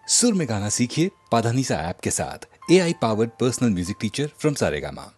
सुर में गाना सीखिए पाधानीसा ऐप के साथ। AI powered personal music teacher from Saregama.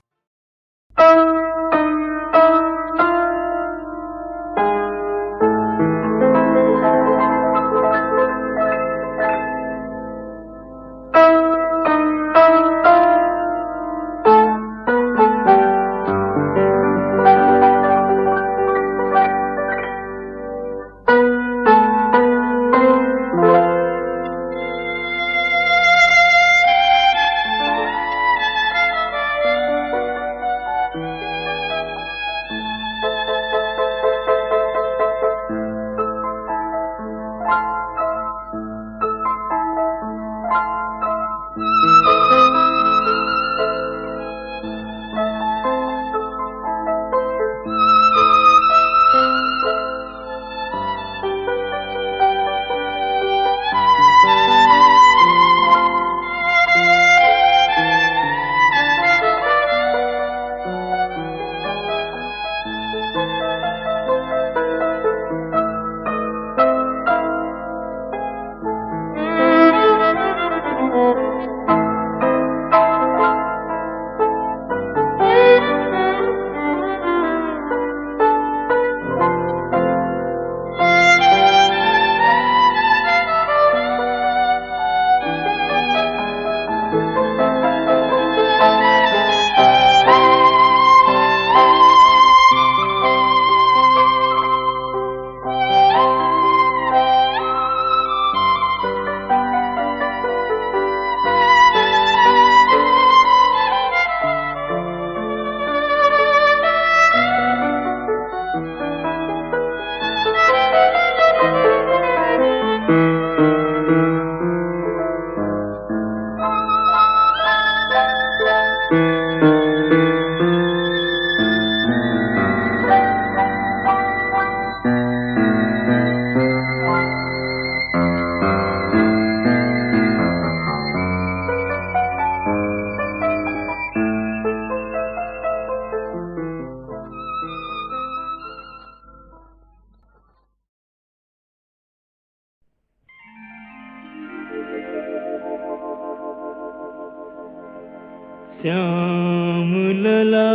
Shyam लला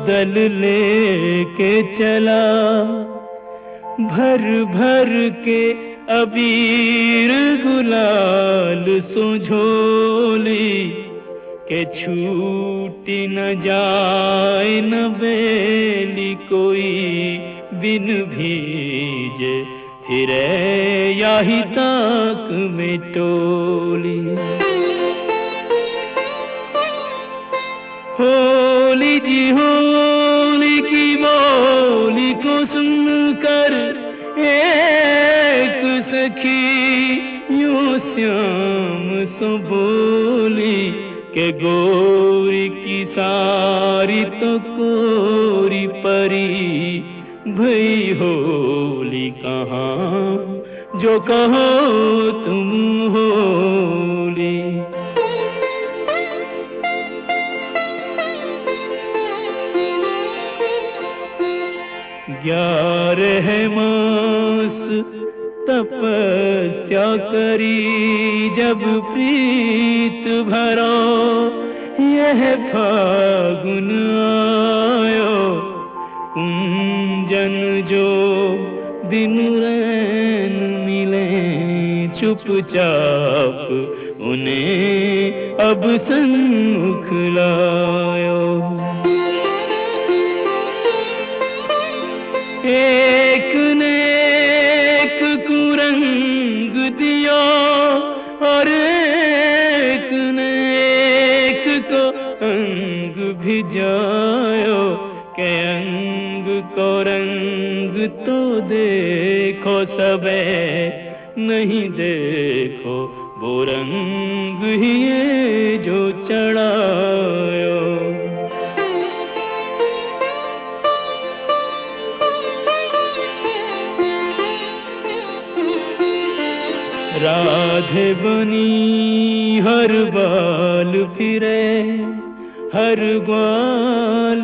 दल लेके चला, भर भर के अबीर गुलाल सुझोली, के छूटी न जाए न बेली कोई बिन भीजे, फिरे याही ताक में टोली। होली जी होली की बोली को सुनकर एक सखी यूं श्याम सो बोली, के गोरी की सारी तो कोरी परी, भई होली कहाँ जो कहो तुम होली। 11 मास तपस्या करी, जब प्रीत भरो यह फागुन आयो, कुंजन जो दिन रैन मिले चुपचाप, उन्हें अब सन्मुख लायो। एक ने एक कुरंग दियो, और एक ने एक को अंग भिजायो, के अंग को रंग तो देखो सबे, नहीं देखो वो रंग ही ये जो चढ़ायो। राधे बनी हर बाल फिरे, हर ग्वाल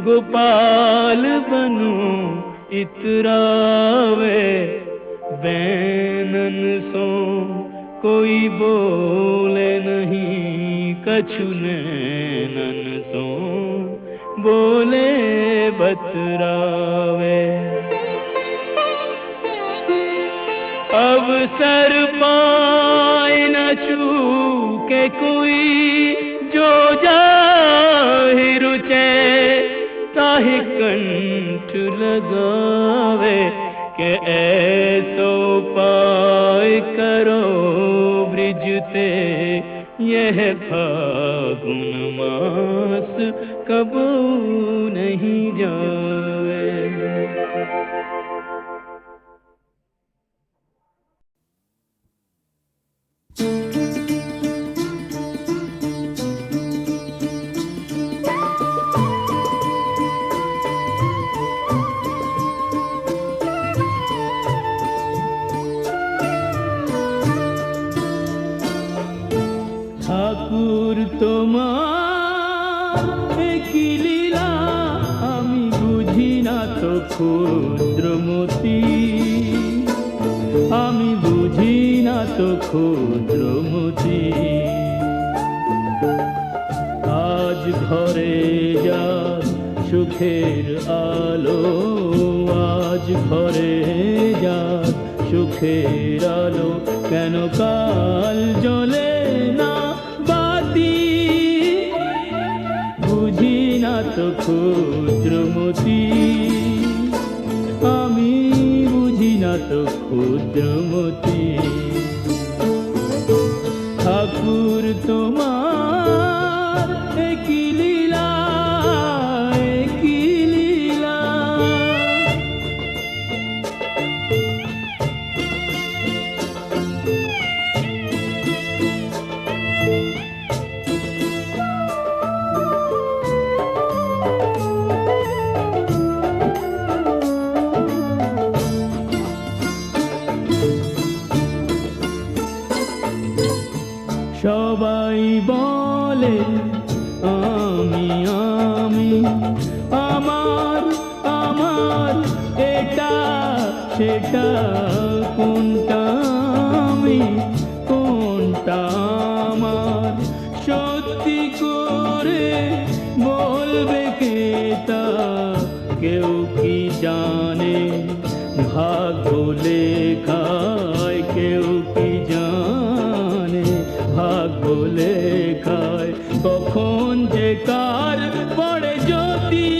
गोपाल बनूं इतरावे, बैनन सो कोई बोले नहीं कछु नैनन तो बोले बतरावे। अवसर पाए न चूके कोई जो जाहि रुचे ताहि कंठ लगावे के ऐसो पाय करो ब्रिजते यह फागुन मास कबू नहीं जावे। ঠাকুর তোমার কি লীলা আমি বুঝি না তো ক্ষুদ্রমতি, আমি বুঝি না তো ক্ষুদ্রমতি। আজ ঘরে যার সুখের আলো, আজ ঘরে যার সুখের আলো, কেন কাল জ্বলে না বাতি? বুঝি না তো ক্ষুদ্রমতি, আমি বুঝি না তো ক্ষুদ্রমতি। ঠাকুর তোমার কি লীলা, কি লীলা। সবাই বলে আমি আমি, আমার আমার, এটা সেটা, কোনটা আমি কোনটা আমার? সত্যি করে বলবে কে তা কেউ কি জানে? ভাগ্য লেখায় কেউ কি জানে? ভাগ্য লেখায় কখন যে কার পড়ে জ্যোতি?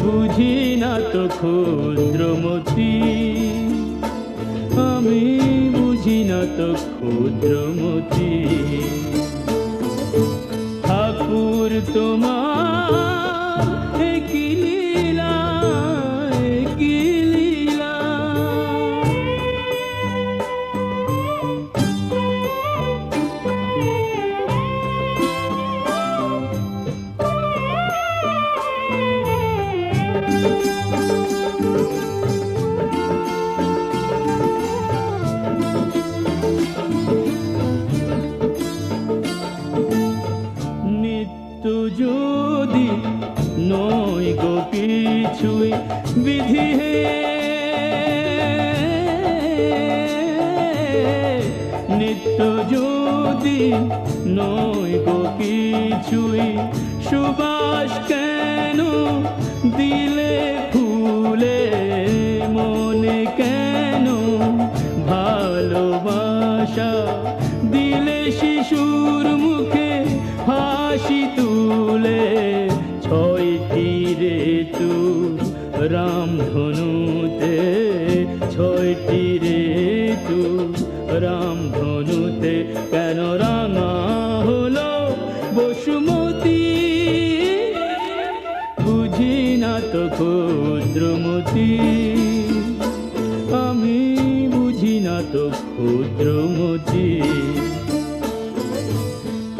বুঝি না তো ক্ষুদ্রমতি, আমি বুঝি না তো ক্ষুদ্রমতি। ঠাকুর তোমার কি লীলা, কি লীলা। নিত্য যদি নয় গো কিছুই বিধি হে, নিত্য যদি নয় গো কিছুই সুবাস কেন দিলে ফুলে? মনে কেন ভালোবাসা দিলে শিশুর মুখে হাসি তুলে? ছয়টি ঋতু রামধনুতে, ছয়টি ঋতু রামধনুতে, কেন রাঙা হলো বসুমতী? বুঝি না তো ক্ষুদ্রমতি, আমি বুঝি না তো ক্ষুদ্রমতি।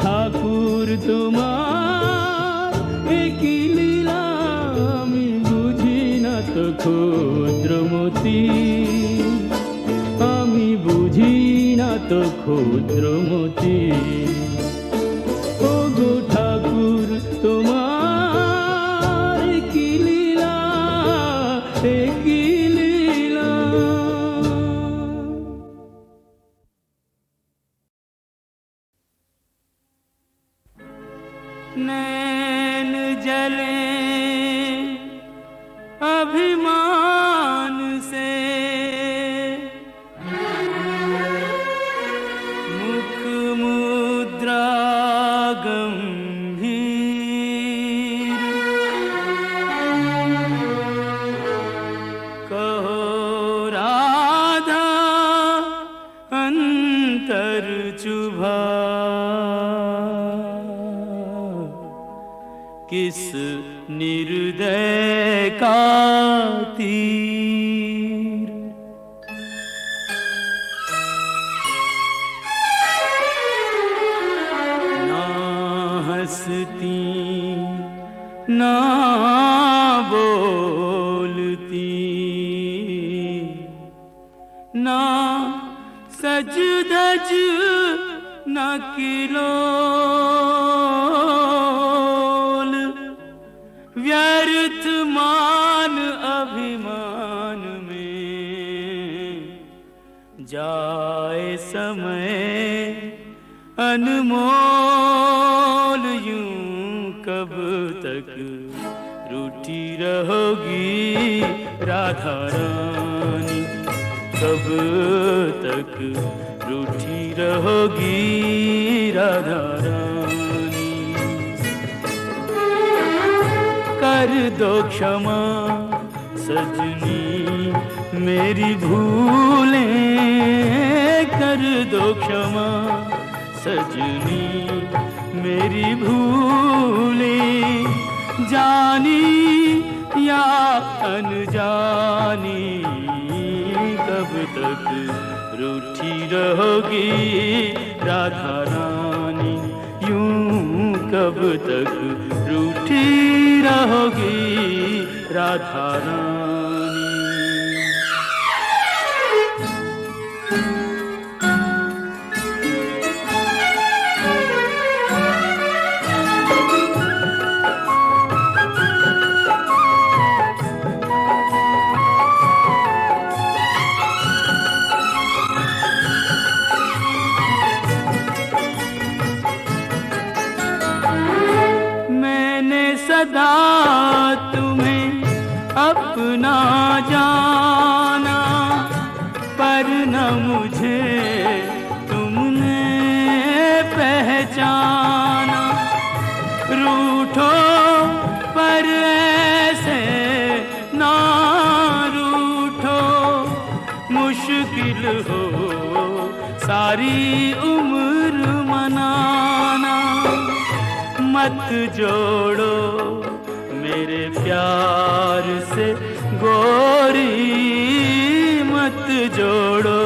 ঠাকুর তোমার কি লীলা, আমি বুঝি না তো ক্ষুদ্রমতি, আমি বুঝি না তো ক্ষুদ্রমতি। ও গো ঠাকুর তোমার কি লীলা, কি লীলা। नैन जले अभिमान से, मुख मुद्रा गंभीर, कहो राधा अंतर चुभा, किस निर्दय का तीर। ना हंसती ना बोलती, ना सज धज ना किलोल, व्यर्थ मान अभिमान में, जाए समय अनमोल। यूं कब तक रूठी रहोगी राधा रानी, कब तक रूठी रहोगी राधा रानी। कर दो क्षमा सजनी मेरी भूलें, कर दो क्षमा सजनी मेरी भूलें, जानी या अनजानी, कब तक रूठी रहोगी राधा रानी, यूं कब तक रूठी रहोगी राधा रानी। सदा तुम्हें अपना जाना, पर न मुझे तुमने पहचाना। रूठो पर ऐसे ना रूठो, मुश्किल हो सारी उम्र मनाना। मत जोड़ो मेरे प्यार से गोरी, मत जोड़ो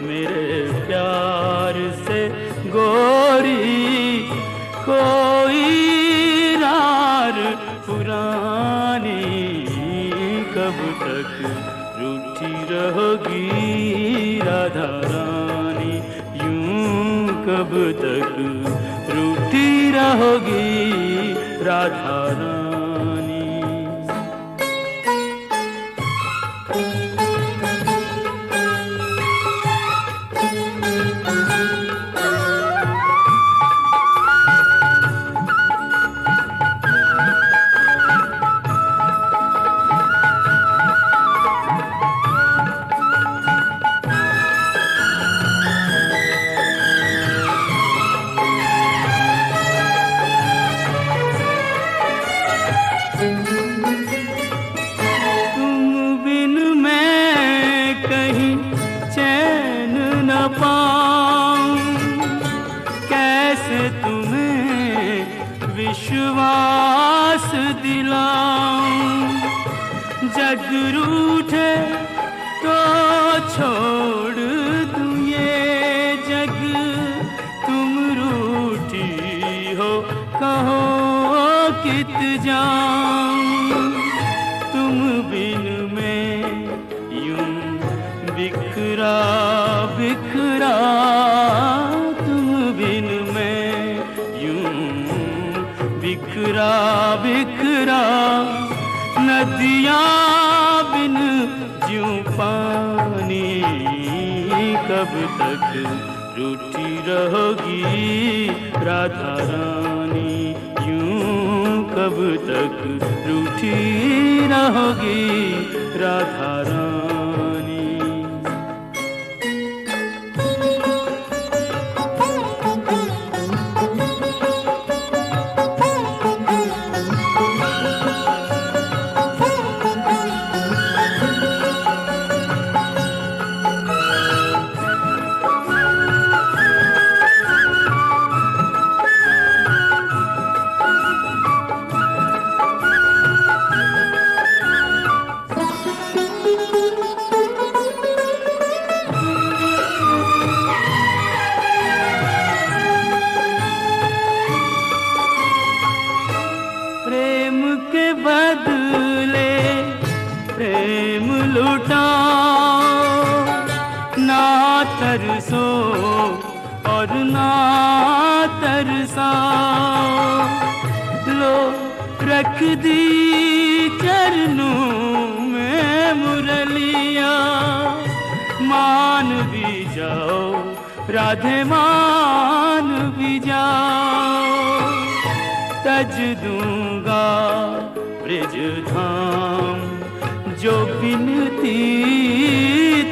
मेरे प्यार से गोरी, कोई रार पुरानी, कब तक रूठी रहोगी राधा रानी, यूं कब तक रूठी रहोगी राधा रानी। विश्वास दिलाऊं, जग रूठे तो छोड़ दूं ये जग, तुम रूठी हो कहो कित जाऊं, तुम बिन मैं यूं बिखरा बिखरा, तुम बिन मैं यूं बिखरा बिखरा, नदियाँ बिन ज्यों पानी, कब तक रूठी रहोगी राधा रानी, यूं कब तक रूठी रहोगी राधा रानी। प्रेम के बदले प्रेम लुटाओ, ना तरसो और ना तरसाओ। लो रख दी चरणों में मुरलिया, मान भी जाओ राधे मान भी जाओ। तज दूंगा ब्रिज धाम जो बिनती,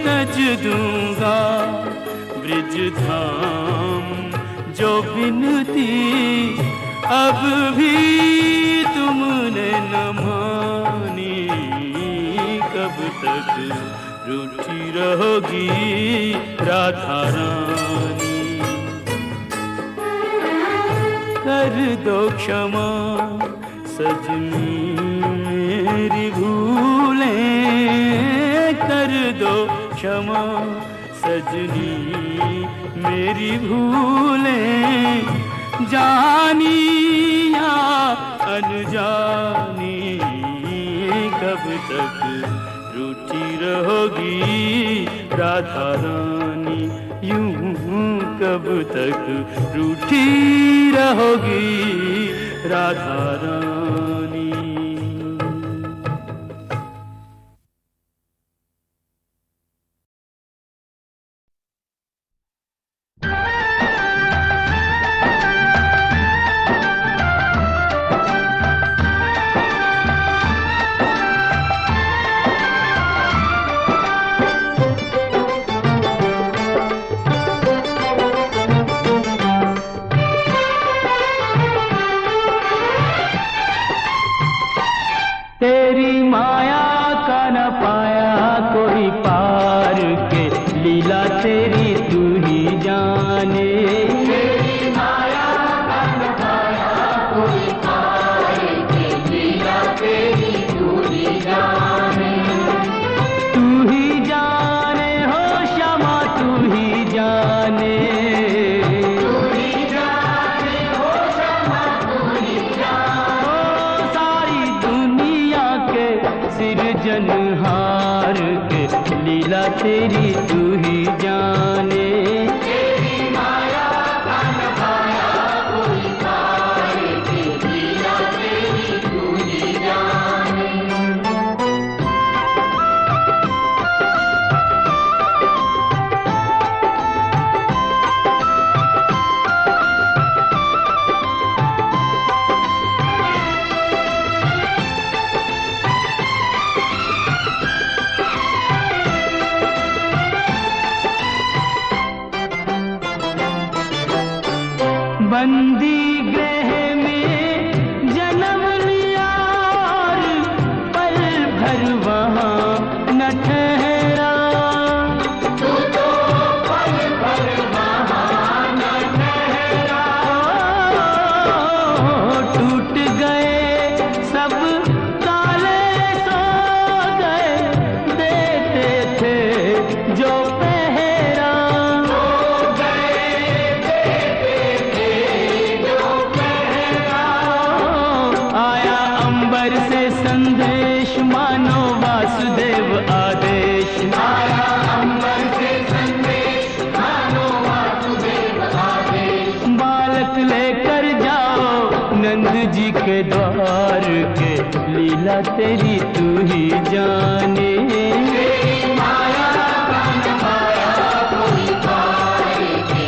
तज दूंगा ब्रिज धाम जो बिनती। अब भी तुमने न मानी, कब तक रूठी रहोगी राधा रानी। कर दो क्षमा सजनी मेरी भूलें, कर दो क्षमा सजनी मेरी भूलें। जानी या अनजानी, कब तक रूठी रहोगी राधा रानी, यूं कब तक रूठी रहोगी राधा रानी। तेरी माया का न पाया कोई पार के, लीला तेरी तू ही जाने। तेरी माया का न पाया कोई पार के, लीला तेरी तू ही जाने। तू ही जाने हो श्यामा तू ही जाने, सिरजनहार के लीला तेरी तू ही जाने। तेरी माया का न पाया कोई पार के, लीला तेरी तू ही जाने। बंदी गृह में जन्म लिया और पल भर वहाँ न ठहरा। तू तो पल भर वहाँ न ठहरा। टूट गए सब ताले सो गए, देते थे जो पहरा। से संदेश मानो वासुदेव आदेश, आया अंबर से संदेश मानो वासुदेव आदेश। बालक लेकर जाओ नंद जी के द्वार के, लीला तेरी तू ही जाने। तेरी माया का न पाया कोई पार के,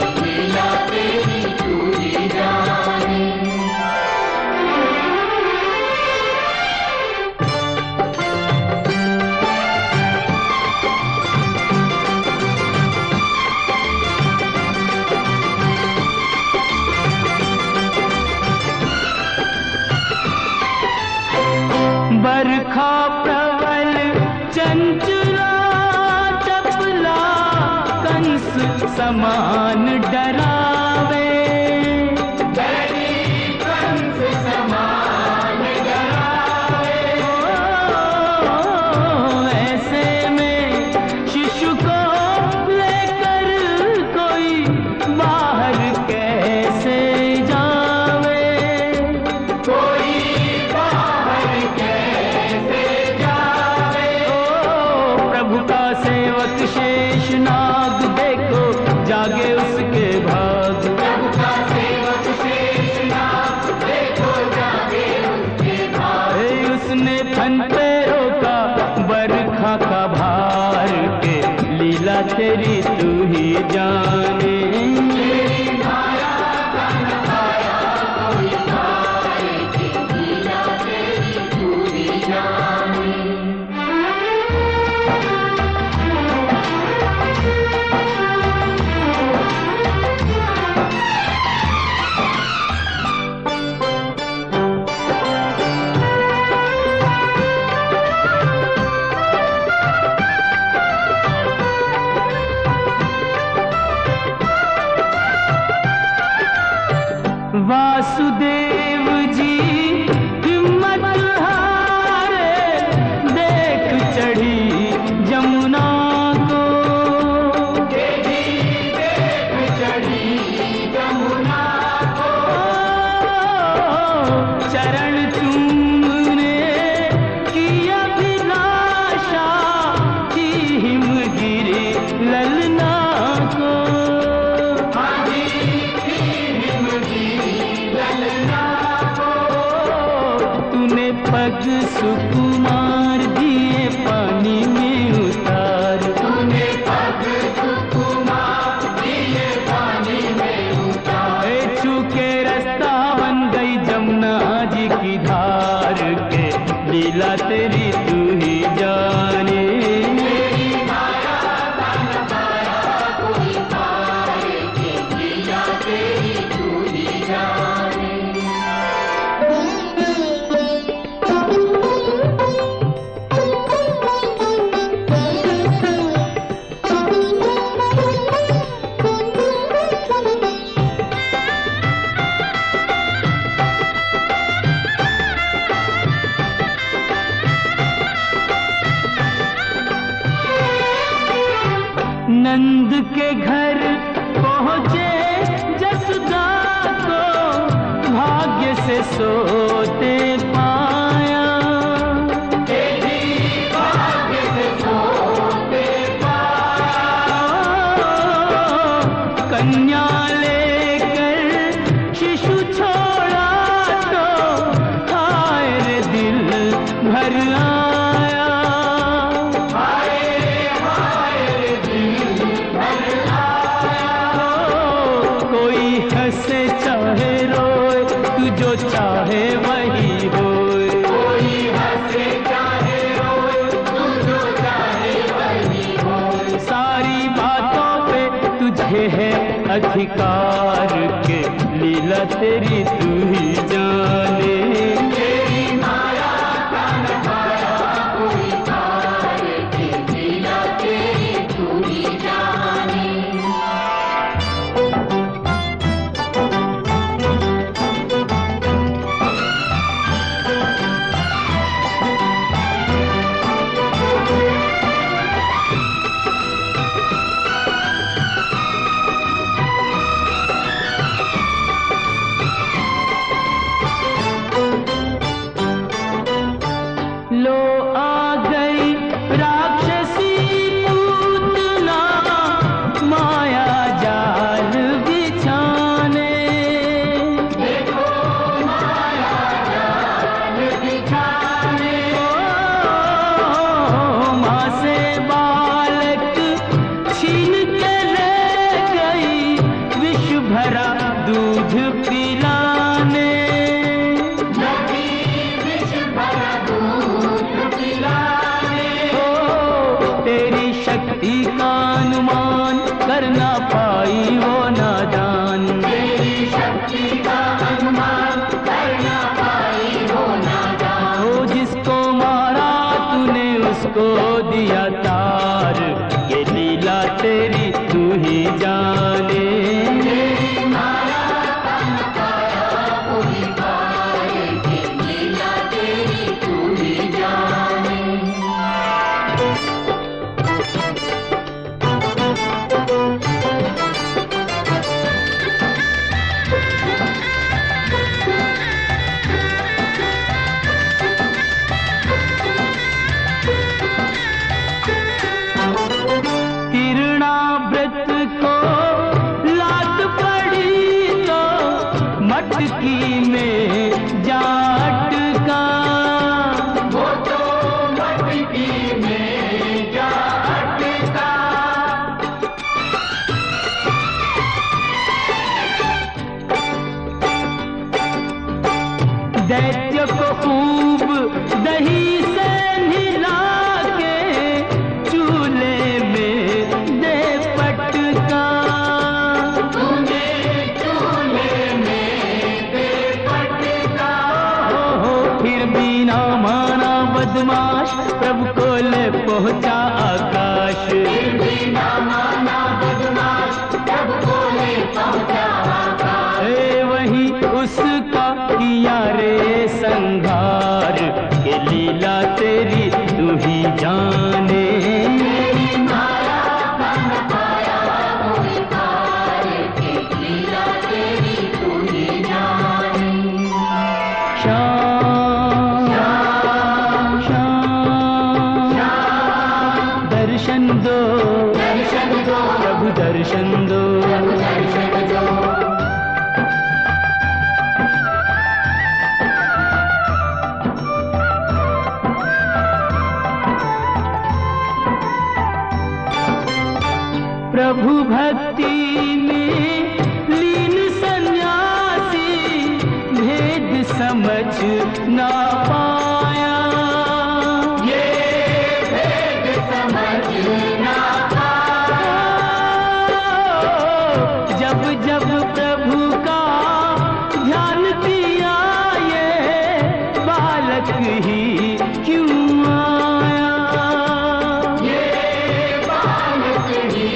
समान डरावे, कंस समान डरावे। ऐसे में शिशु को लेकर कोई बाहर कैसे जावे, कोई बाहर कैसे जावे। ओ प्रभु का सेवक शेषनाग देखो जागे उसके भाग, प्रभु का सेवक शेषनाग देखो जागे उसके भाग। उसने फनते रोका बरखा का भार के, लीला तेरी तू ही जाने। तेरी माया का न पाया कोई पाए के, लीला तेरी तू ही जाने। वासुदेव जी हिम्मत हारे, देख चढ़ी जमुना को, देख चढ़ी जमुना को। चरण चूमने की अभिलाषा की हिमगिरी ललना को, तूने पग सुकुमार दिए पानी में उतार, तूने पग सुकुमार दिए पानी में उतार। चूके रास्ता बन गई जमुना जी की धार के, लीला तेरी तू ही जाने। तेरी माया का न पाया कोई पाए के, लीला तेरी तू ही जाने। नंद के घर पहुँचे जसुदा को, भाग्य से सोते पाया, भाग्य से सोते पाया। कन्या लेकर शिशु छोड़ा तो हाय रे दिल भर आया, हंसे चाहे रोए तू जो चाहे वही होए, कोई हंसे चाहे रोए तू जो चाहे वही होए। सारी बातों पे तुझे है अधिकार के, लीला तेरी तू ही जाने। तेरी माया का न पाया कोई पाए के, लीला तेरी तू ही जाने। मटकी में जा अटका, वो तो मटकी में जा अटका। दैत्य को खूब दही से नहला के चूल्हे में दे पटका, तूने चूल्हे में दे पटका। हो फिर भी ना माना बदमाश, प्रभु को ले पहुंचा आकाश। फिर भी ना माना बदमाश, प्रभु को ले पहुंचा आकाश। वही उसका किया रे संघार, के लीला तेरी तू ही जाने। तेरी माया का न पाया कोई पार, के लीला तेरी तू ही जाने। श्याम श्याम श्याम दर्शन दो, दर्शन दो प्रभु, दर्शन दो, दर्शन दो। प्रभु भक्ति में लीन सन्यासी भेद समझ ना पाया, ये भेद समझ ना पाया। जब जब प्रभु का ध्यान किया, ये बालक ही क्यों आया, ये बालक ही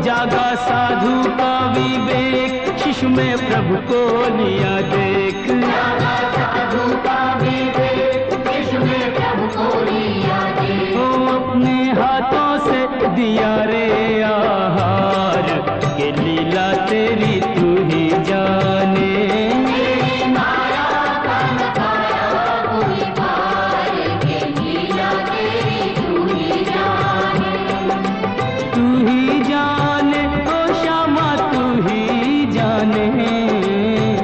जागा साधु का विवेक, शिशु में प्रभु को लिया देख। जागा साधु का विवेक, शिशु में प्रभु को लिया देख। ओ अपने हाथों से दिया रे आहार, के लीला तेरी तू ही जाने। तेरी माया का न पाया कोई पार, के लीला तेरी तू ही जाने। तू ही जाने ओ श्यामा, तू ही जाने,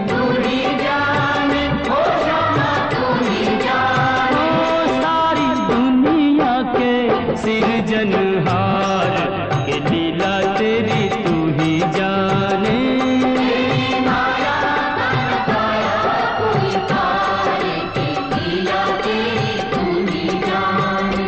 तू ही जाने ओ श्यामा, तू ही जाने। ओ सारी दुनिया के सिरजनहार, के लीला तेरी तू ही जाने। तेरी माया का न पाया कोई पार, के लीला तेरी तू ही जाने।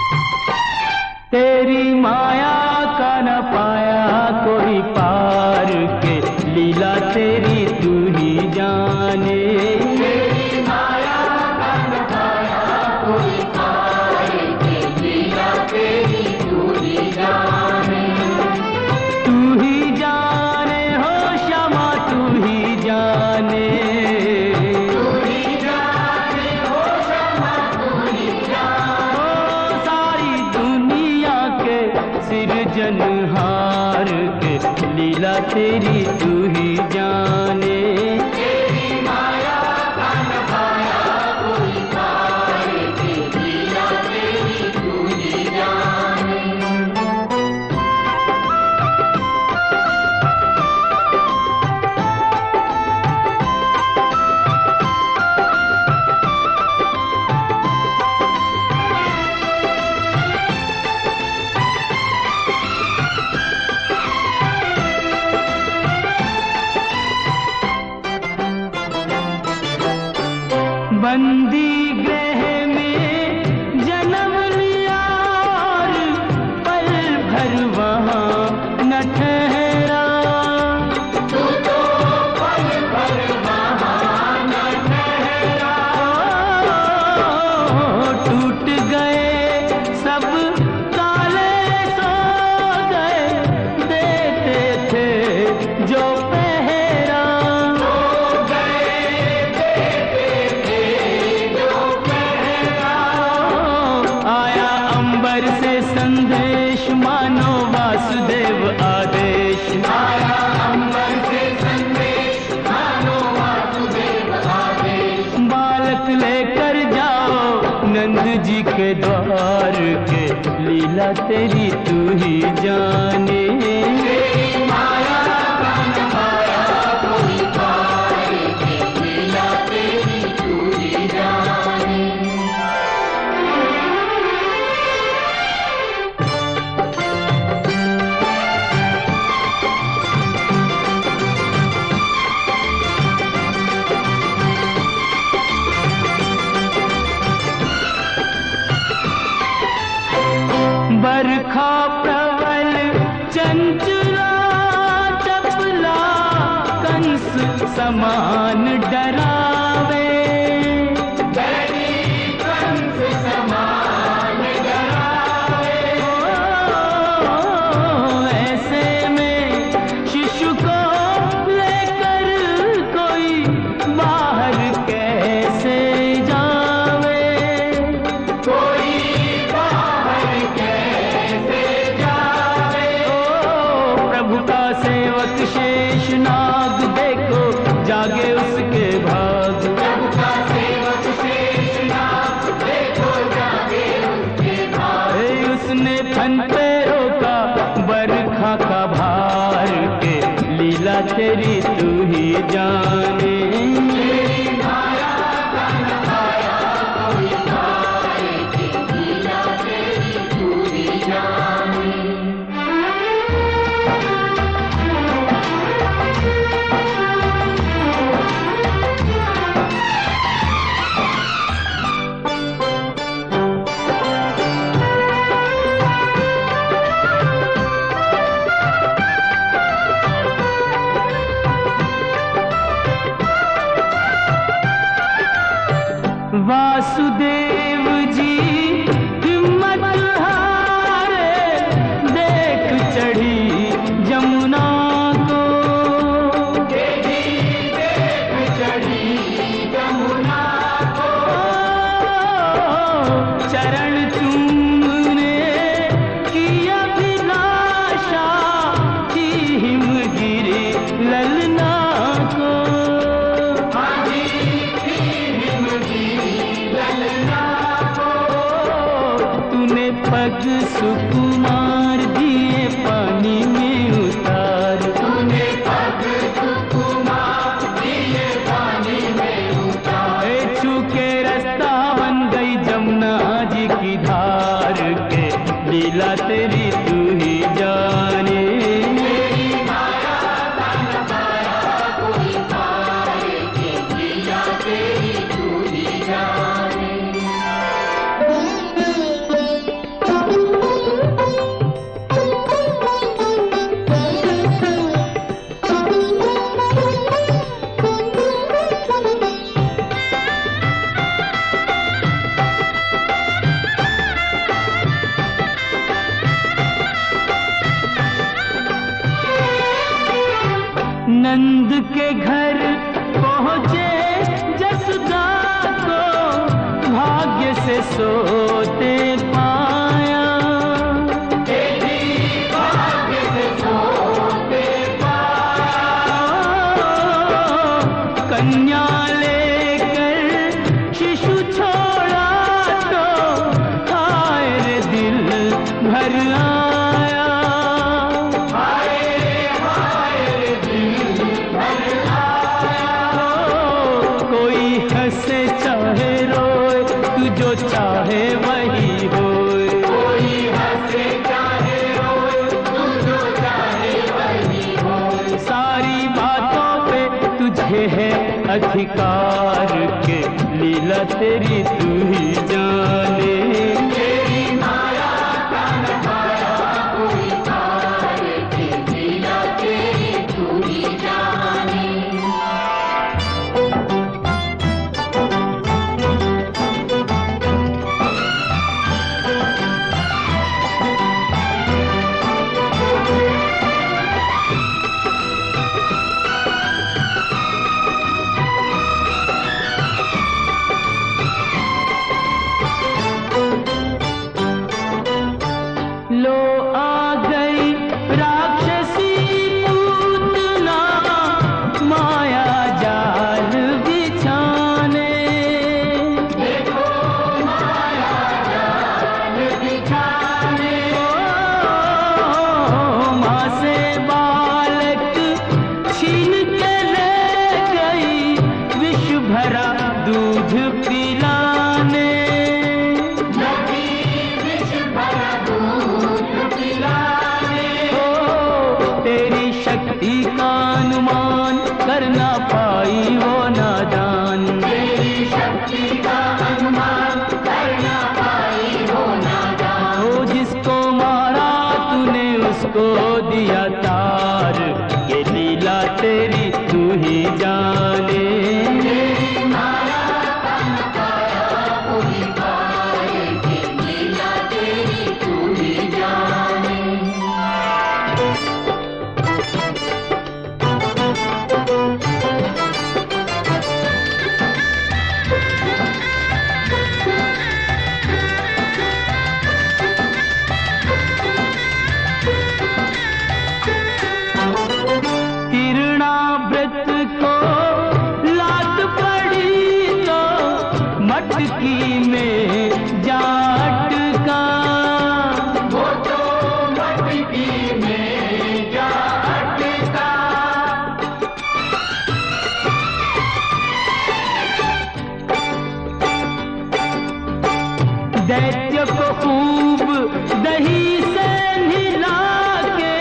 तेरी माया का न पाया कोई पार, के लीला तेरी तू ही जाने। तेरी माया का न पाया कोई पार, के लीला तेरी तू ही जाने। तू ही जाने हो श्यामा, तू ही जाने, तू ही जाने हो श्यामा, तू ही जाने। ओ सारी दुनिया के सिरजनहार, के लीला तेरी तू ही जाने। तेरी माया का न पाया कोई पार, के लीला तेरी तू ही जाने। बंदी गृह में जन्म लिया, और पल भर वहाँ न ठहरा। तू तो पल भर वहाँ न ठहरा। टूट गए सब ताले, सो गए देते थे जो पहरा। सो गए देते लीला तेरी तू ही जाने। तेरी माया का न माया कोई पाए, लीला तेरी तू ही जाने। बरखा प्रबल चंचला चपला कंस समान डरावे। कंस समान डरावे। ऐसे में शिशु को लेकर कोई बाहर कैसे जावे। कोई शेषनाग देखो जागे उसके भाग। प्रभु का सेवक शेषनाग देखो जागे उसके भाग। उसने फन पे रोका बरखा का भार के, लीला तेरी तू ही जाने। तेरी माया का न माया कोई पाए, लीला तेरी तू ही जाने। वासुदेव जी हिम्मत हारे, देख चढ़ी जमुना को। देख चढ़ी जमुना को। चरण चूमने की अभिलाषा थी हिमगिरी ललना को। पग सुकुमार दिए पानी में उतार। तूने पग सुकुमार दिए पानी में उतार। छूके रास्ता बन गई जमुना जी की धार के, लीला तेरी तू ही जाने। तेरी माया का न माया कोई पाए, लीला तेरी तू ही जाने। नंद के घर पहुँचे जसोदा को, भाग्य से सोते पाया। भाग्य से सोते पाया। कन्या लेकर शिशु छोड़ा तो हाय रे दिल भर आया। हंसे चाहे रोए तू जो चाहे वही होए। कोई हंसे चाहे रोए तू जो चाहे वही होए। सारी बातों पे तुझे है अधिकार के, लीला तेरी तू ही जाने। तेरी माया का न माया कोई पाए, लीला तेरी तू ही जाने। कर ना पाई वो नादान। तेरी शक्ति का अनुमान कर ना पाई वो नादान। ओ जिसको मारा तूने उसको दिया तार, ये लीला तेरी तू ही जाने। तेरी माया का न पाया कोई पाए, ये लीला तेरी तू ही जाने। तिरणाव्रत को लात पड़ी तो मटकी में जा अटका। वो तो मटकी में जा अटका। दैत्य को खूब दही से हिला के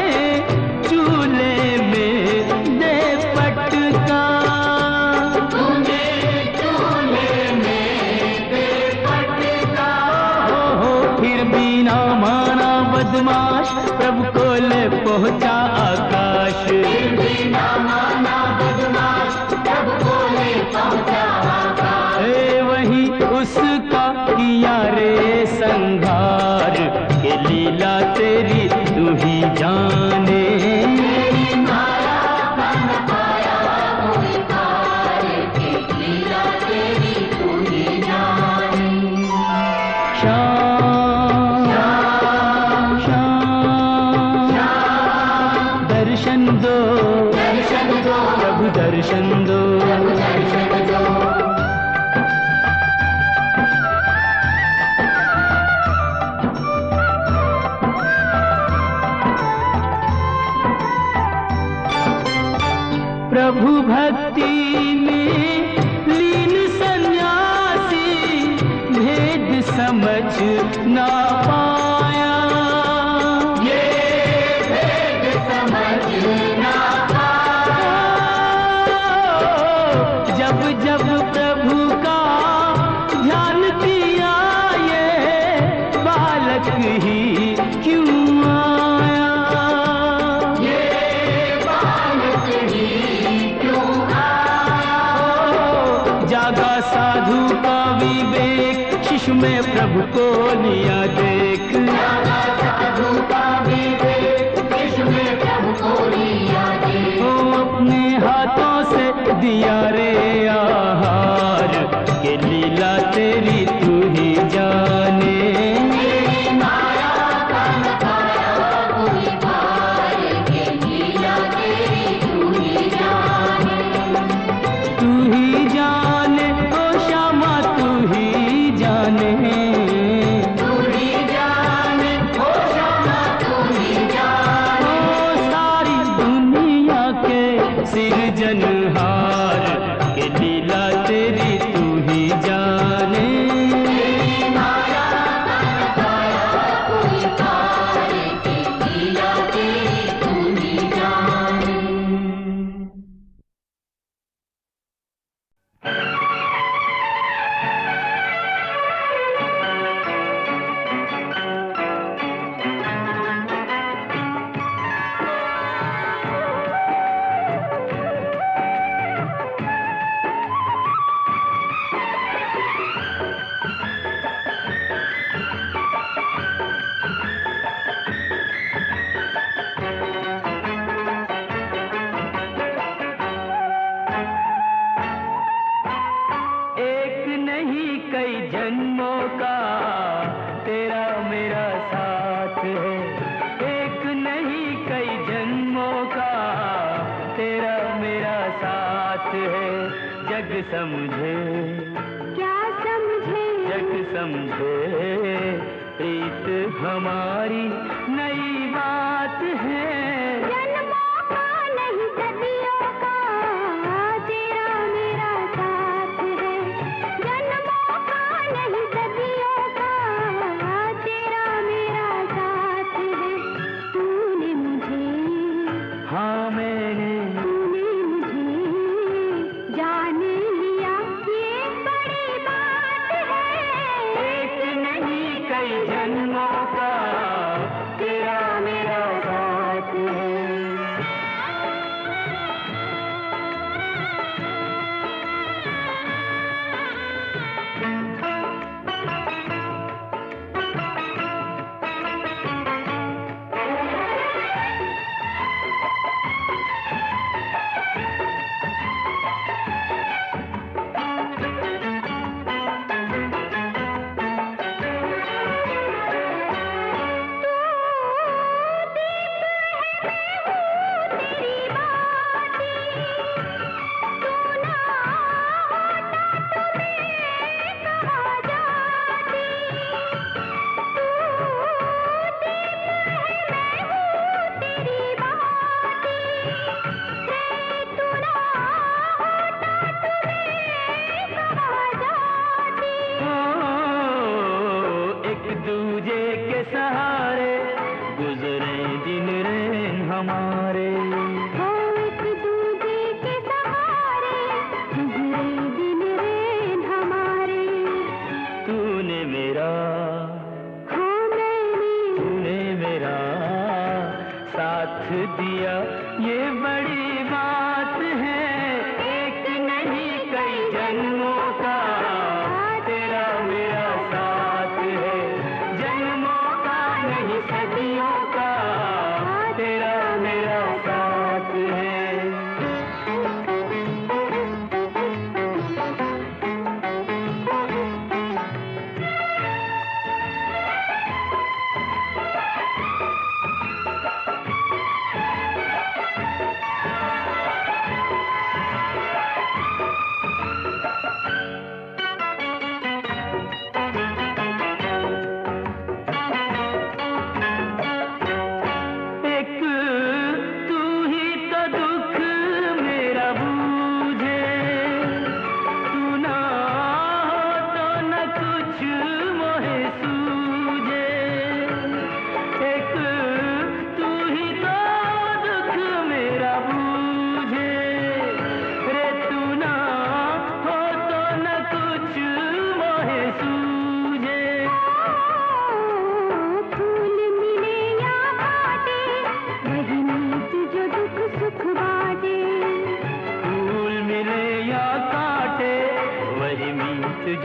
चूल्हे में दे पटका। तूने चूल्हे में दे पटका। हो फिर भी ना माना बदमाश, प्रभु को ले पहुंचा आकाश। फिर भी ना माना बदमाश, प्रभु को ले पहुंचा आकाश। वही उसका किया रे संघार, के लीला तेरी तू ही जाने। तेरी माया का न पाया कोई पाए, के लीला तेरी तू ही जाने। श्याम श्याम श्याम दर्शन दो, दर्शन दो प्रभु दर्शन दो, दर्शन दो। प्रभु भक्ति में लीन सन्यासी भेद समझ ना पाया। ये भेद समझ ना पाया। जब जब प्रभु का ध्यान किया, ये बालक ही क्यों आया। जागा साधु का विवेक, शिशु में प्रभु को लिया देख। जागा साधु का विवेक, शिशु में प्रभु को लिया देख। ओ अपने हाथों से दिया रे आहार, के लीला तेरी तू ही जाने। तेरी माया का न पाया कोई पाए, के लीला तेरी तू ही जाने। तू ही जाने ओ श्यामा तू ही जाने। तू ही जाने ओ श्यामा तू ही जाने। ओ सारी दुनिया के सिरजनहार, के लीला तेरी तू ही जाने। तेरी माया का न पाया कोई पाए, के लीला तेरी तू ही जाने। एक नहीं कई जन्मों का तेरा मेरा साथ है। एक नहीं कई जन्मों का तेरा मेरा साथ है। जग समझे क्या समझे, जग समझे प्रीत हमारी नई बात है। जन्मों का नहीं सदियों का तेरा मेरा साथ है। जन्मों का नहीं सदियों का तेरा मेरा साथ है। तूने मुझे, हाँ मैंने, तूने मुझे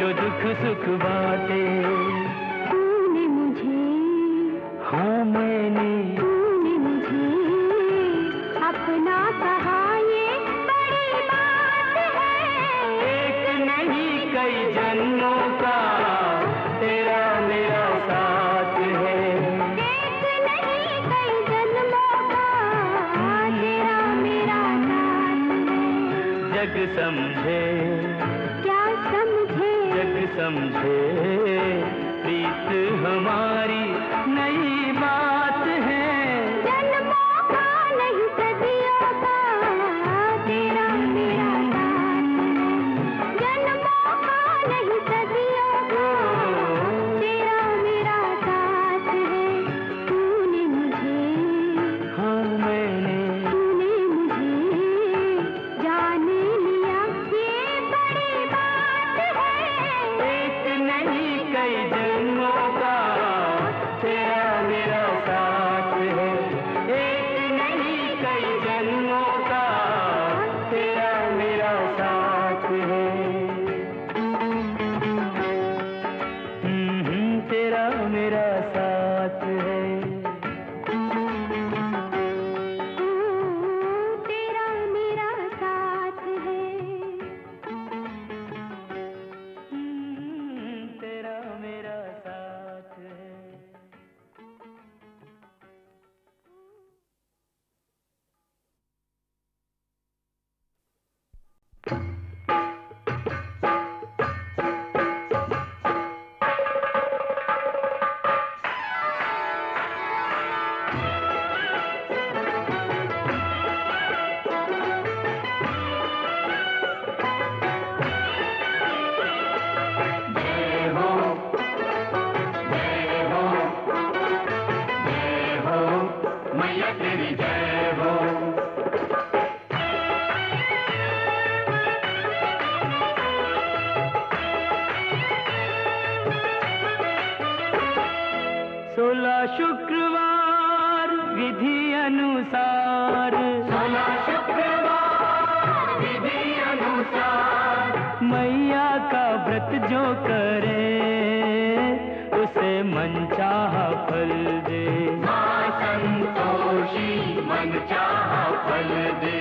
जो दुख सुख बाटे। तूने मुझे, हाँ मैंने, तूने मुझे अपना कहा, ये बड़ी बात है। एक नहीं कई जन्मों का तेरा मेरा साथ है। एक नहीं कई जन्मों का तेरा मेरा साथ है। जग समझे, क्या समझे, जग समझे प्रीत हमारी नई बात है। जन्मों का नहीं सदियों का तेरा मेरा साथ है। जन्मों का नहीं सदियों का तेरा मेरा साथ है। तूने मुझे, हाँ मैंने, तूने मुझे जान लिया, ये बड़ी बात है। एक नहीं कई जन्मों का तेरा मेरा साथ है। एक नहीं कई जन्मों का तेरा मेरा साथ है। तेरा मेरा साथ है। तेरा मेरा साथ है। तेरा मेरा साथ है। मैया तेरी जय हो। सोलह शुक्रवार विधि अनुसार, 16 शुक्रवार विधि अनुसार मैया का व्रत जो करे उसे मनचाहा फल दे। माँ संतोषी मनचाहा फल दे।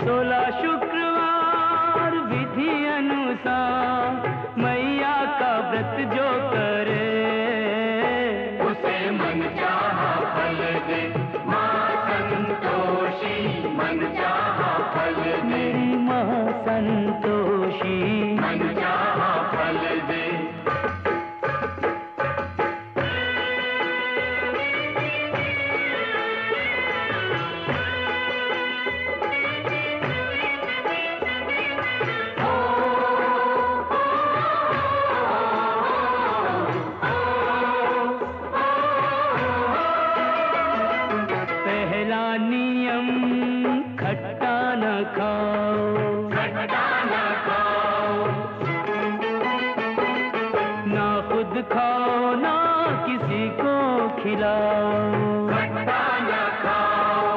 16 शुक्रवार विधि अनुसार मैया का व्रत जो करे उसे मनचाहा फल दे। माँ संतोषी मनचाहा फल दे। मेरी माँ संतोषी मनचाहा फल दे। पहला नियम खट्टा न खाओ, खट्टा न खाओ। ना खुद खाओ ना किसी को खिलाओ, खट्टा न खाओ।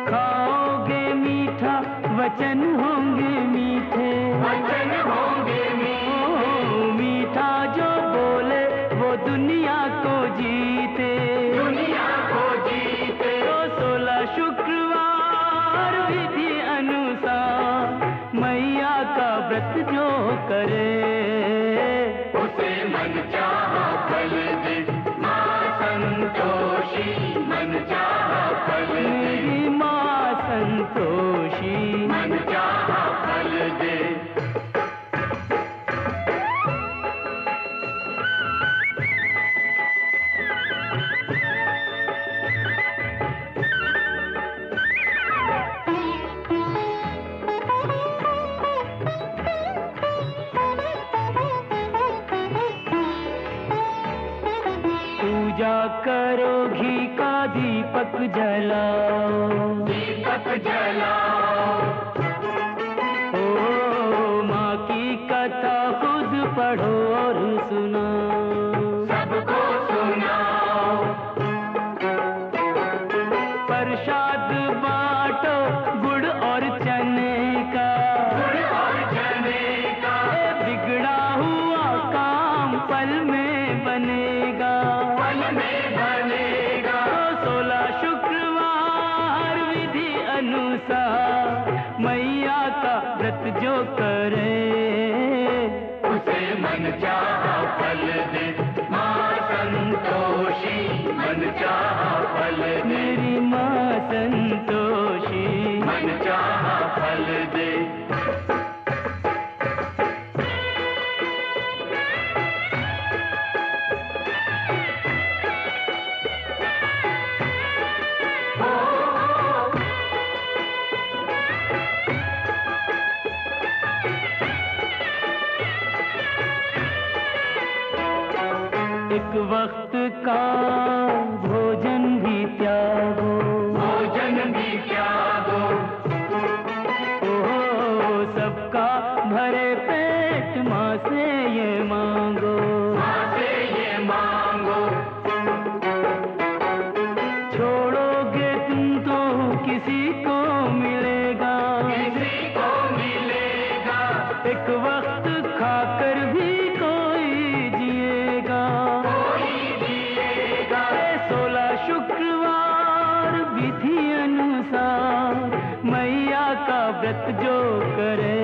खाओगे मीठा वचन होंगे मीठे, वचन होंगे मीठे। मीठा जो बोले वो दुनिया को जीते, दुनिया को जीते। तो 16 शुक्रवार विधि अनुसार मैया का व्रत जो करे उसे मनचाहा फल दे। माँ संतोषी मनचाहा फल दे। मेरी माँ संतोषी मनचाहा फल दे। पूजा करो घी का दीपक जलाओ, दीपक जलाओ। ओ माँ की कथा खुद पढ़ो और सुनाओ, सबको सुनाओ। प्रसाद बांटो गुड़ और चने का, अनुसार मैया का व्रत जो करे उसे मन चाहा फल दे माँ संतोषी मन चाहा फल दे मेरी माँ संतोषी मन चाहा फल दे एक वक्त का भोजन भी त्यागो ओहो सबका भरे पेट माँ से ये मांगो छोड़ोगे तुम तो किसी को मिलेगा एक वक्त खाकर भी कोई जिएगा 16 शुक्रवार विधि अनुसार मैया का व्रत जो करे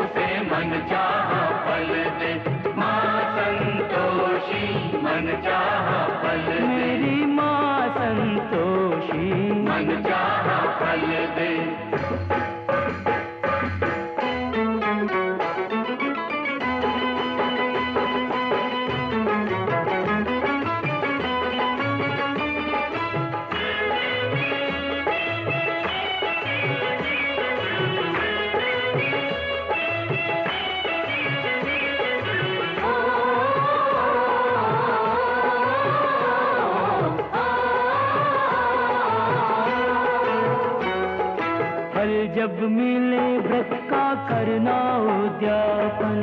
उसे मन चाहा फल दे माँ संतोषी मन चाहा फल दे मेरी माँ संतोषी मन चाहा फल दे फल जब मिले व्रत का करना उद्यापन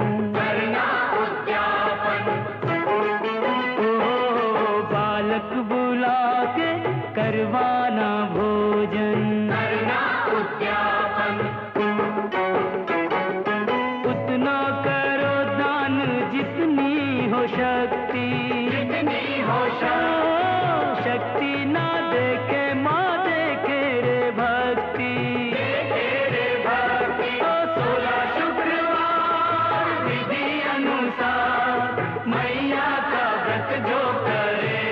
ओ बालक बुला के करवाना भोजन उतना करो दान जितनी हो शक्ति शक्ति ना देखे माँ देखे रे भक्ति 16 शुक्रवार विधि अनुसार मैया का व्रत जो करे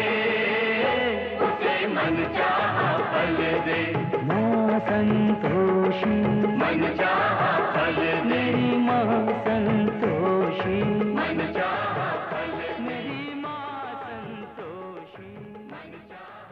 उसे मन चाहा फल दे माँ संतोषी मन चाहा फल दे मेरी माँ संतोषी मन चाहा फल दे मेरी माँ संतोषी मन चाहा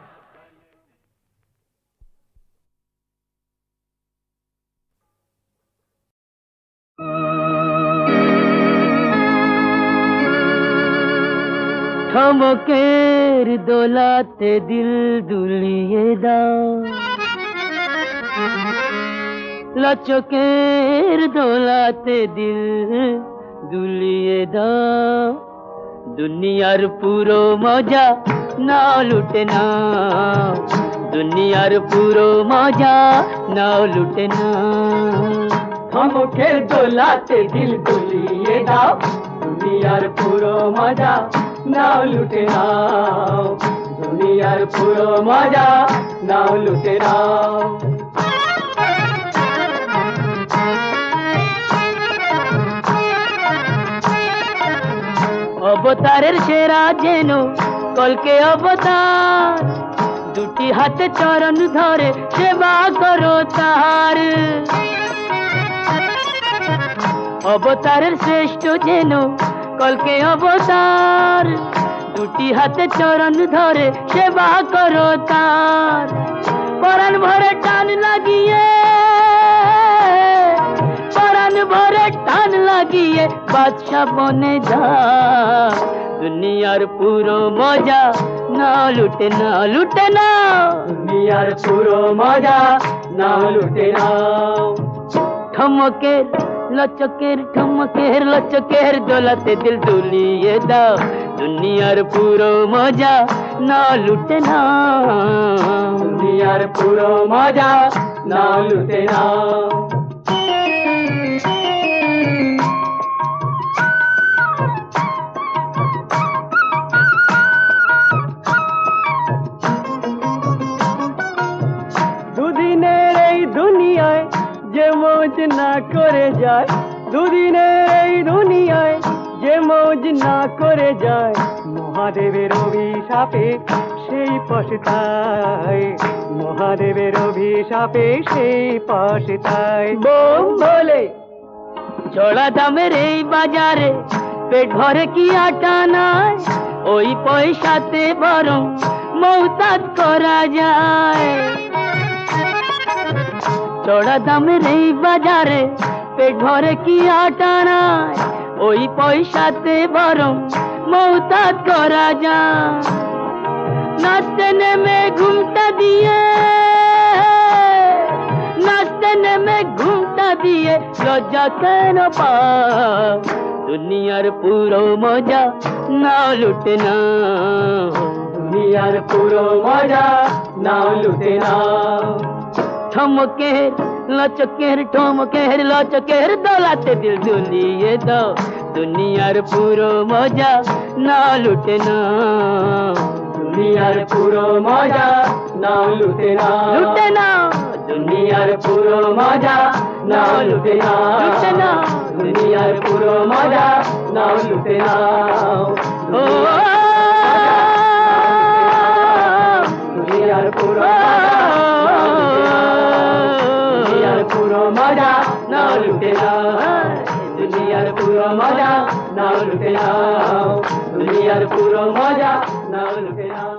থমকের দোলাতে দিল দুলিয়ে দাও লচকের দোলাতে দিল দুলিয়ে দাও দুনিয়ার পুরো মজা নাও লুটে নাও দুনিয়ার পুরো মজা নাও লুটে নাও থমকের দোলাতে দিল দুলিয়ে দাও দুনিয়ার পুরো মজা নাও লুটে নাও দুনিয়ার পুরো মজা নাও লুটে নাও অবতারের সেরা যেন কলকে অবতার দুটি হাতে চরণ ধরে সেবা করো তার অবতারের শ্রেষ্ঠ যেন কলকে অবতার দুটি হাতে চরণ ধরে সেবা করো তার পরাণ ভরে টান লাগিয়ে পরাণ ভরে টান লাগিয়ে বাদশা বনে যা দুনিয়ার পুরো মজা না লুটে না লুটে না দুনিয়ার পুরো মজা না লুটে না ঠমকের লচকের ঠমকের লচকের দোলাতে দিল দুলিয়ে দাও দুনিয়ার পুরো মজা না লুটে না দুনিয়ার পুরো মজা না লুটে না দুদিনে মৌজ না করে যায় দুদিনের এই দুনিয়ায়, যে মৌজ না করে যায় মহাদেবের অভিশাপে সেই পশতায়, মহাদেবের অভিশাপে সেই পশতায়। বোম বলে চড়া দামের এই বাজারে পেট ভরে কি আটা নাই, ওই পয়সাতে বরং মৌতাত করা যায়। চড়া দামের এই বাজারে পেট ভরে কি আটা নাই, ওই পয়সাতে বরং মৌতাত করা যায়। নাচতে নেমে ঘুমটা দিয়ে, নাচতে নেমে ঘুমটা দিয়ে লজ্জা কেন পাও, দুনিয়ার পুরো মজা নাও লুটে না, দুনিয়ার পুরো মজা নাও লুটে না। ঠমকের লচকের ঠমকের লচকের দোলাতে দিল দুলিয়ে দাও, দুনিয়ার পুরো মজা নাও লুটে না, দুনিয়ার পুরো মজা নাও লুটে না, লুটে না, দুনিয়ার পুরো মজা নাও লুটে না, লুটে না, দুনিয়ার পুরো মজা নাও লুটে না। ও দুনিয়ার পুরো পুরো মজা নাও লুটে নাও, দুনিয়ার পুরো মজা নাও লুটে নাও, দুনিয়ার পুরো মজা নাও লুটে নাও।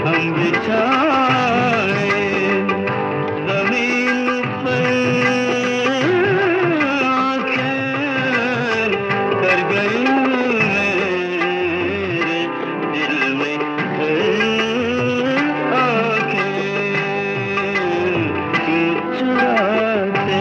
हम बिछाए जमीन पर आंखें कर गई मेरे दिल में आंखें क्यों चुराते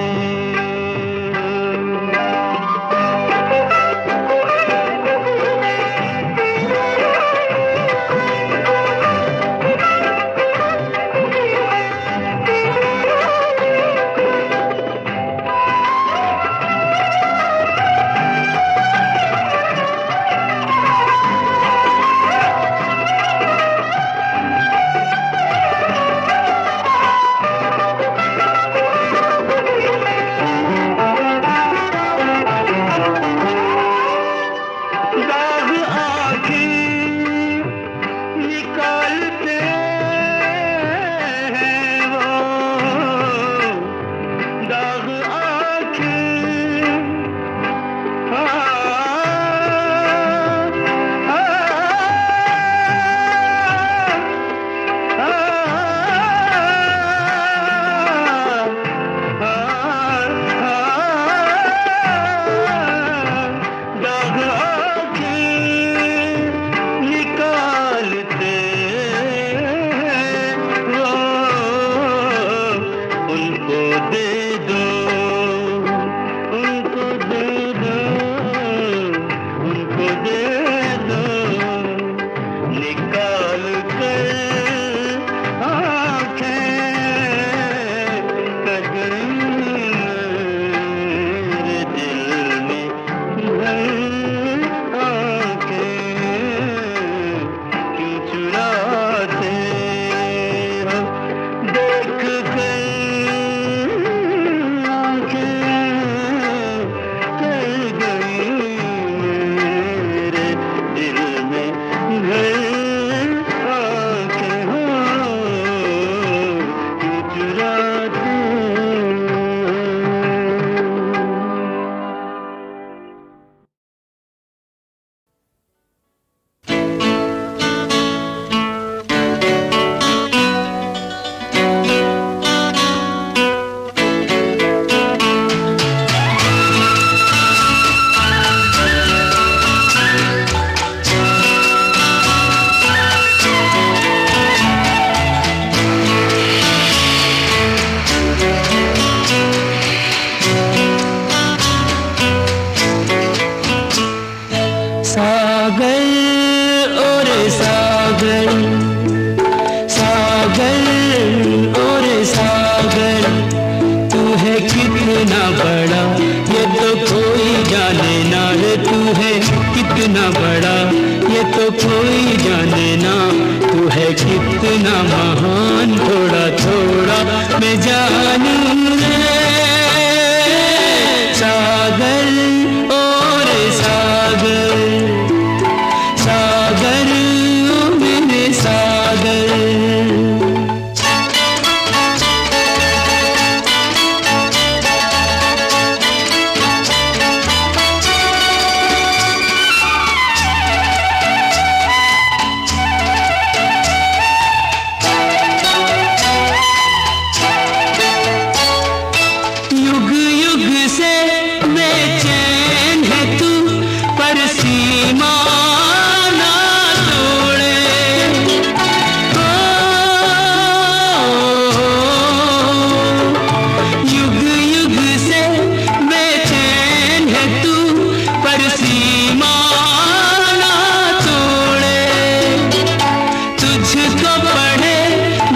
दाग आँखें निकालते हैं वो दाग आँखें दाग निकालते वो उनको दे दो उनको दे दो उनको दे दो निकाल कर आँखें कर गई मेरे दिल में क्यों चुराते हो देख कर आँखें कर गई मेरे दिल में घर आँखें हो क्यों चुराते सागर और सागर सागर और सागर तू है कितना बड़ा ये तो कोई जाने ना रे तू है कितना बड़ा ये तो कोई जाने ना तू है कितना महान थोड़ा थोड़ा मैं जानू रे सागर और सागर सागर ओ मेरे सागर युग युग से बेचैन है तू पर सीमा ना तोड़े युग युग से बेचैन है तू पर सीमा ना तोड़े तुझको पढ़े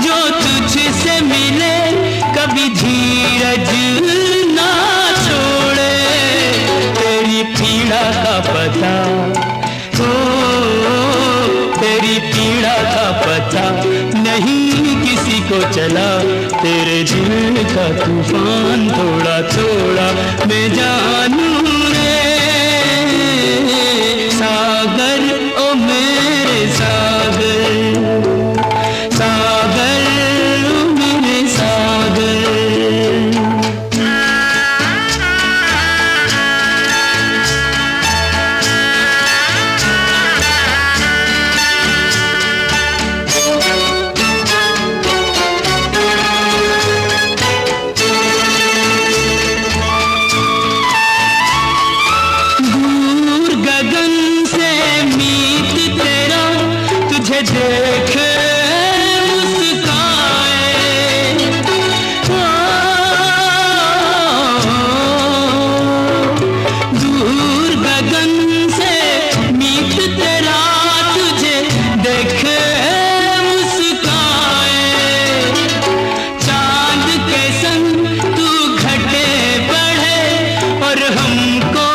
जो तुझसे मिले कभी धीरज ना छोड़े तेरी पीड़ा का पता हो तेरी पीड़ा का पता नहीं किसी को चला तेरे दिल का तूफान थोड़ा थोड़ा मैं जानू रे सागर ओ मेरे सागर सागर ओ मेरे सागर देखे मुस्काए। दूर गगन से मीत तेरा तुझे देखे मुस्काए। चांद के संग तू घटे बढ़े और हमको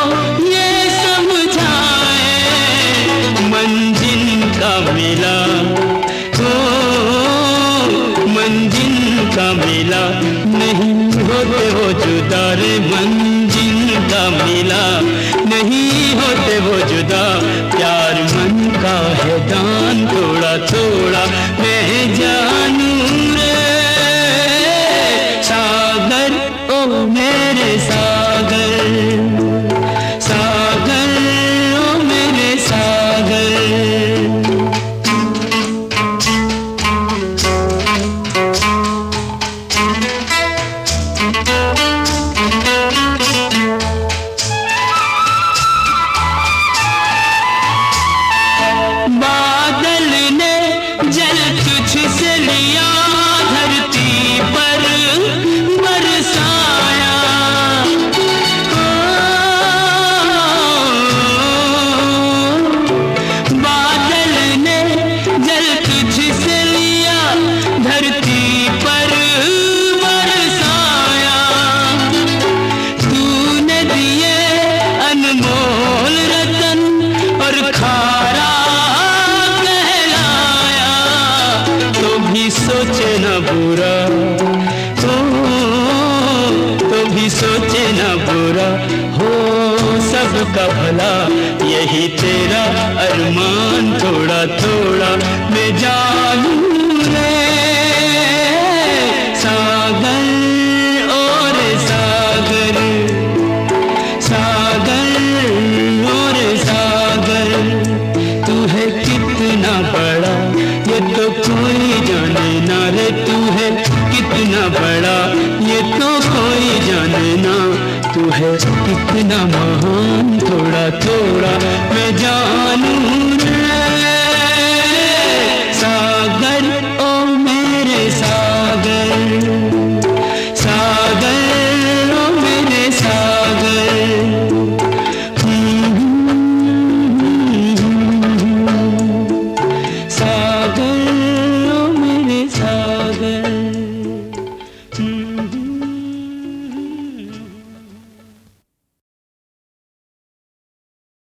ये समझाए। मंजिल का मिला ओ मंजिल का मिला नहीं होते वो जुदा रे। मंजिल का मिला नहीं होते वो जुदा। प्यार मन का है दान थोड़ा थोड़ा मैं जानू रे। सागर ओ मेरे सागर, सागर ओ मेरे सागर। बादल ने जल तुझसे लिया धरती पर बरसाया। बादल ने जल तुझसे लिया धरती पर बरसाया। तूने दिए अनमोल रतन और खारा कहलाया। तो भी सोचे न बुरा ओ तो भी सोचे न बुरा हो सबका भला। यही तेरा अरमान थोड़ा थोड़ा मैं जानू रे। सागर और सागर, सागर और सागर। तू है कितना बड़ा ये तो कोई जाने ना रे। तू है कितना बड़ा ये तो कोई जाने ना। तू है कितना महान थोड़ा थोड़ा मैं जानू रे।